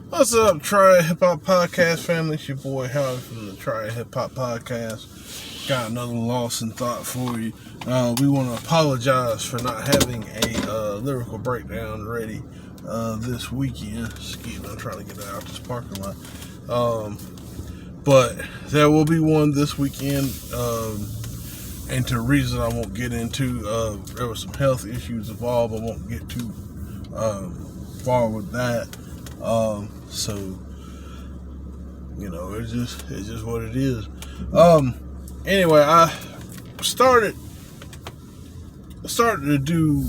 What's up, Try Hip Hop Podcast family? It's your boy Howard from the Try Hip Hop Podcast. Got another lost in thought for you. We want to apologize for not having a lyrical breakdown ready this weekend. Excuse me, I'm trying to get out this parking lot. But there will be one this weekend. And to reasons I won't get into, there were some health issues involved. I won't get too far with that. So, you know, it's just what it is. Anyway, I started to do,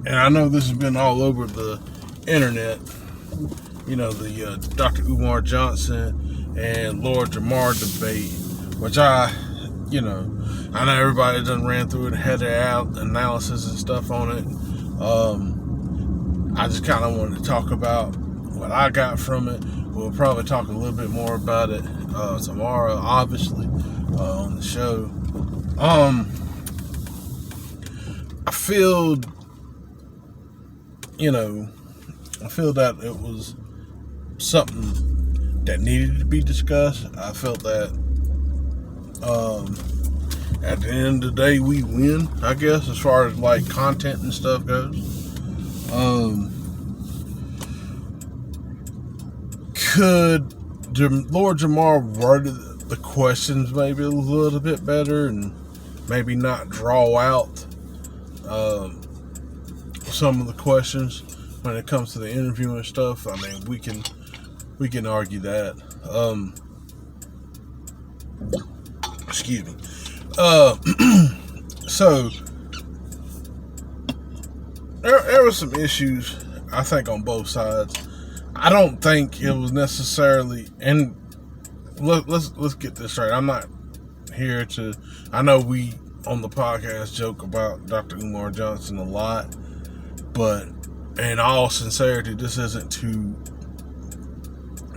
and I know this has been all over the internet, you know, the Dr. Umar Johnson and Lord Jamar debate, which I know everybody done ran through it, had their analysis and stuff on it. I just kind of wanted to talk about what I got from it. We'll probably talk a little bit more about it tomorrow, obviously, on the show. I feel that it was something that needed to be discussed. I felt that at the end of the day, we win, I guess, as far as like content and stuff goes. Could Lord Jamar worded the questions maybe a little bit better and maybe not draw out some of the questions when it comes to the interview and stuff? I mean, we can argue that. Excuse me. So there were some issues, I think, on both sides. I don't think it was necessarily, and let's get this straight. I'm not here to. I know we on the podcast joke about Dr. Umar Johnson a lot, but in all sincerity, this isn't to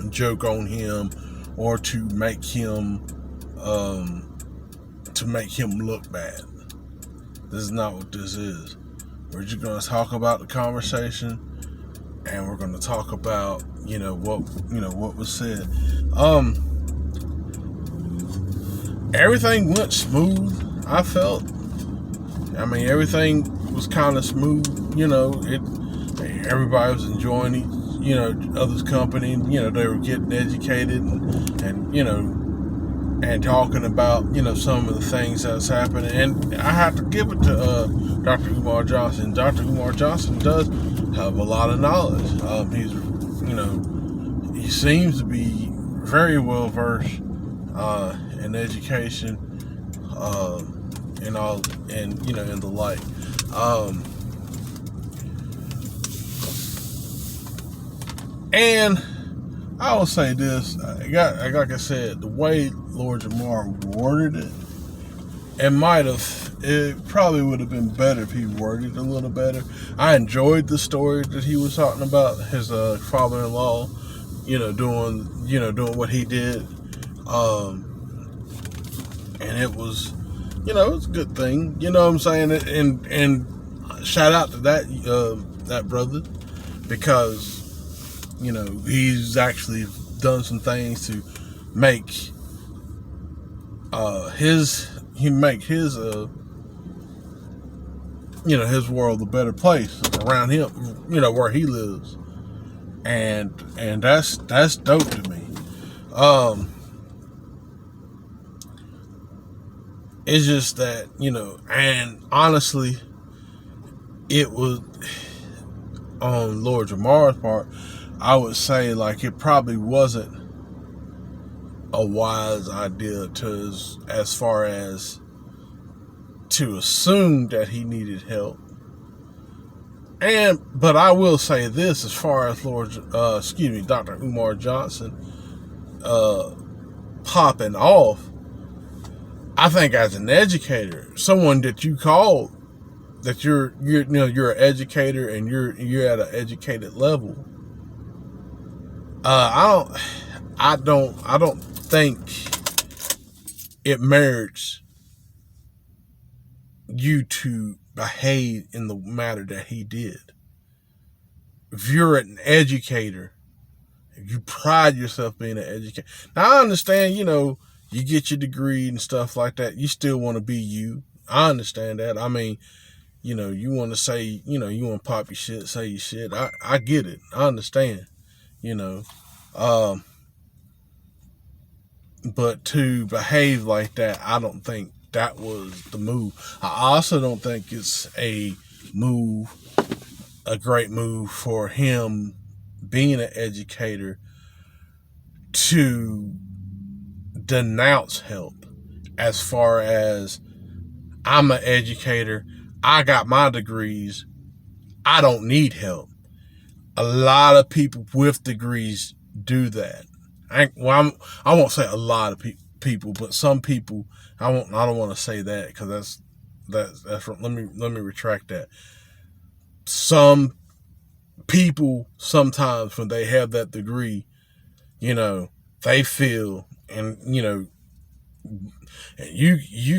joke on him or to make him look bad. This is not what this is. We're just going to talk about the conversation, and we're going to talk about what was said. Everything went smooth, I felt. I mean, everything was kind of smooth. Everybody was enjoying other's company. They were getting educated and talking about, some of the things that's happening. And I have to give it to Dr. Umar Johnson. Dr. Umar Johnson does have a lot of knowledge. He seems to be very well versed in education and all, and and the like. And I will say this, like I said, the way Lord Jamar worded it, it probably would have been better if he worded it a little better. I enjoyed the story that he was talking about, his father-in-law, doing what he did. And it was, it was a good thing, you know what I'm saying? And shout out to that brother, because he's actually done some things to make his world a better place around him, where he lives, and that's dope to me. It's just that, and honestly, it was on Lord Jamar's part. I would say, like, it probably wasn't a wise idea as far as to assume that he needed help. But I will say this, as far as Dr. Umar Johnson popping off, I think as an educator, someone that you call that you're an educator and you're at an educated level. I don't think it merits you to behave in the manner that he did. If you're an educator, if you pride yourself being an educator. Now, I understand, you get your degree and stuff like that. You still want to be you. I understand that. I mean, you want to say, you want to pop your shit, say your shit. I get it. I understand, you know. But to behave like that, I don't think that was the move. I also don't think it's a great move for him being an educator to denounce help. As far as, I'm an educator, I got my degrees, I don't need help. A lot of people with degrees do that. I won't say a lot of people, but some people. I don't want to say that because that's. Let me retract that. Some people sometimes when they have that degree, they feel, and you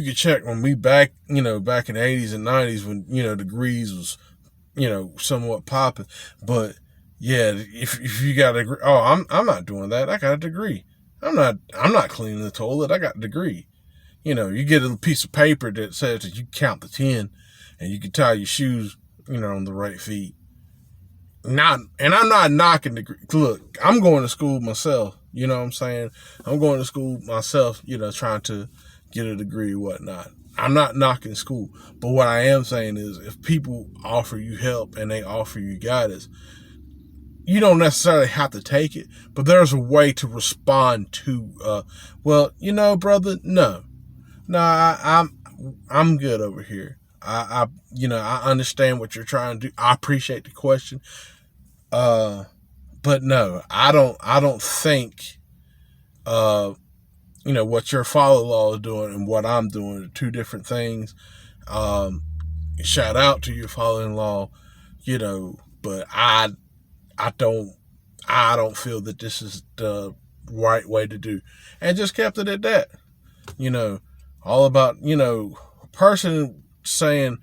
could check when we back in the 80s and 90s when degrees was somewhat popping, but yeah, if you got a degree, oh, I'm not doing that. I got a degree. I'm not cleaning the toilet. I got a degree. You get a piece of paper that says that you count to 10 and you can tie your shoes, on the right feet. And I'm not knocking degree. Look, I'm going to school myself. You know what I'm saying? I'm going to school myself, trying to get a degree or whatnot. I'm not knocking school. But what I am saying is if people offer you help and they offer you guidance, you don't necessarily have to take it, but there's a way to respond to, brother, no, I'm good over here. I understand what you're trying to do. I appreciate the question. But no, I don't think, what your father-in-law is doing and what I'm doing are two different things. Shout out to your father-in-law, but I don't feel that this is the right way to do, and just kept it at that. All about, a person saying,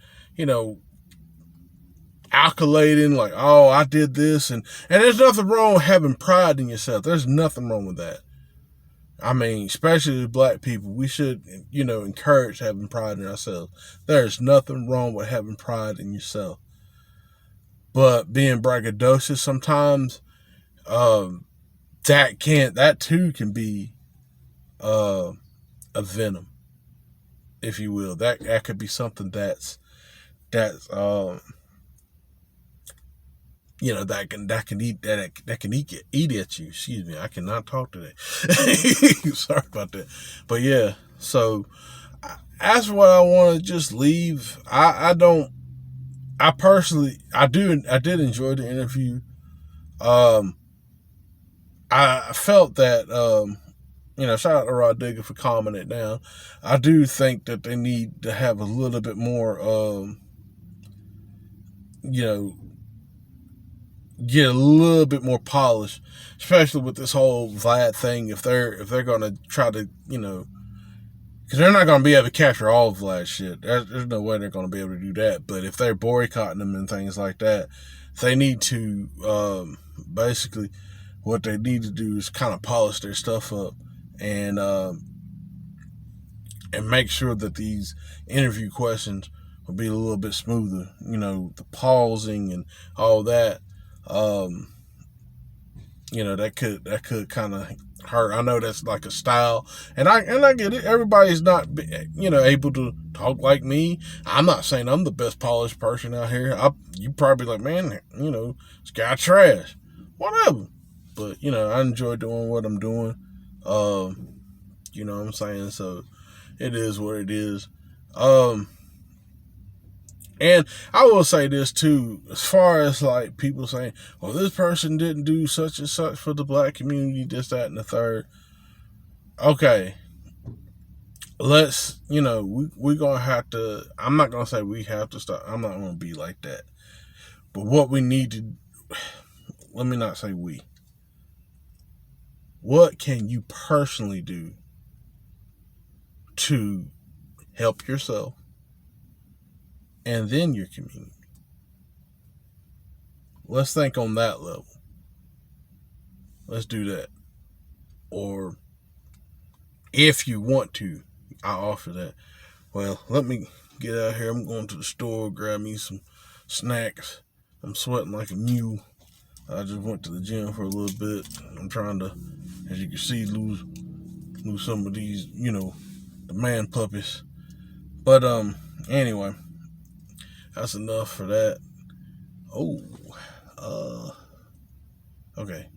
calculating like, oh, I did this, and there's nothing wrong with having pride in yourself. There's nothing wrong with that. I mean, especially as black people, we should, encourage having pride in ourselves. There's nothing wrong with having pride in yourself. But being braggadocious sometimes, that too can be a venom, if you will. That could be something that can eat at you. Excuse me, I cannot talk today. Sorry about that. But yeah, so as what I want to just leave, I did enjoy the interview. I felt that, shout out to Rod Digger for calming it down. I do think that they need to have a little bit more, get a little bit more polish, especially with this whole Vlad thing. If they're gonna try to, because they're not gonna be able to capture all of Vlad's shit. There's no way they're gonna be able to do that. But if they're boycotting them and things like that, they need to basically what they need to do is kind of polish their stuff up and make sure that these interview questions will be a little bit smoother. The pausing and all that. That could kind of hurt. I know that's like a style, and I get it. Everybody's not, able to talk like me. I'm not saying I'm the best polished person out here. You probably like, man, this guy trash, whatever. But I enjoy doing what I'm doing. You know what I'm saying? So it is what it is. And I will say this too, as far as like people saying, well, this person didn't do such and such for the black community, this, that, and the third. Okay. Let's, we're going to have to, I'm not going to say we have to stop. I'm not going to be like that. But what we need to, let me not say we. What can you personally do to help yourself, and then your community. Let's think on that level. Let's do that. Or if you want to, I offer that. Well, let me get out here. I'm going to the store, grab me some snacks. I'm sweating like a mule. I just went to the gym for a little bit. I'm trying to, as you can see, lose some of these, the man puppies. But anyway, that's enough for that. Okay.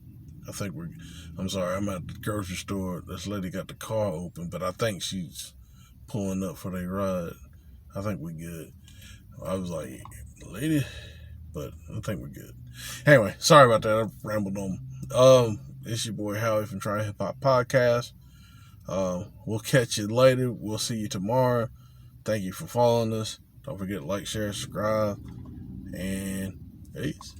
I'm sorry, I'm at the grocery store. This lady got the car open, but I think she's pulling up for their ride. I think we're good. I was like, lady, but I think we're good. Anyway, sorry about that. I rambled on. It's your boy Howie from Try Hip Hop Podcast. We'll catch you later. We'll see you tomorrow. Thank you for following us. Don't forget to like, share, subscribe, and peace.